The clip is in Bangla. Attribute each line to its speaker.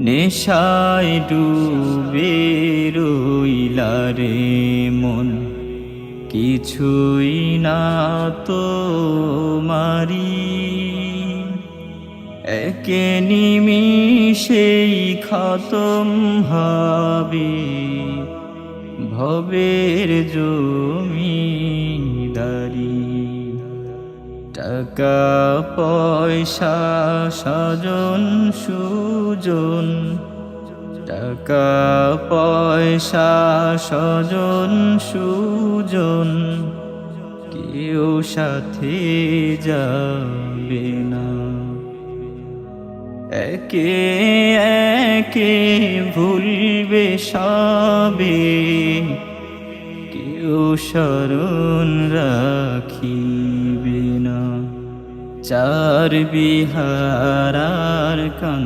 Speaker 1: নেশায় ডুবে রইলা রে মন, কিছুই না তো মারি। একে নিমিষেই খতম হবে ভবের জমিদারি। টাকা পয়সা স্বজন সুজন, টাকা পয়সা স্বজন সুজন, কেউ সাথে যাবে না। একে একে ভুলবে সবে, কেউ স্মরণ রাখিবে না। চার বিহার আর কান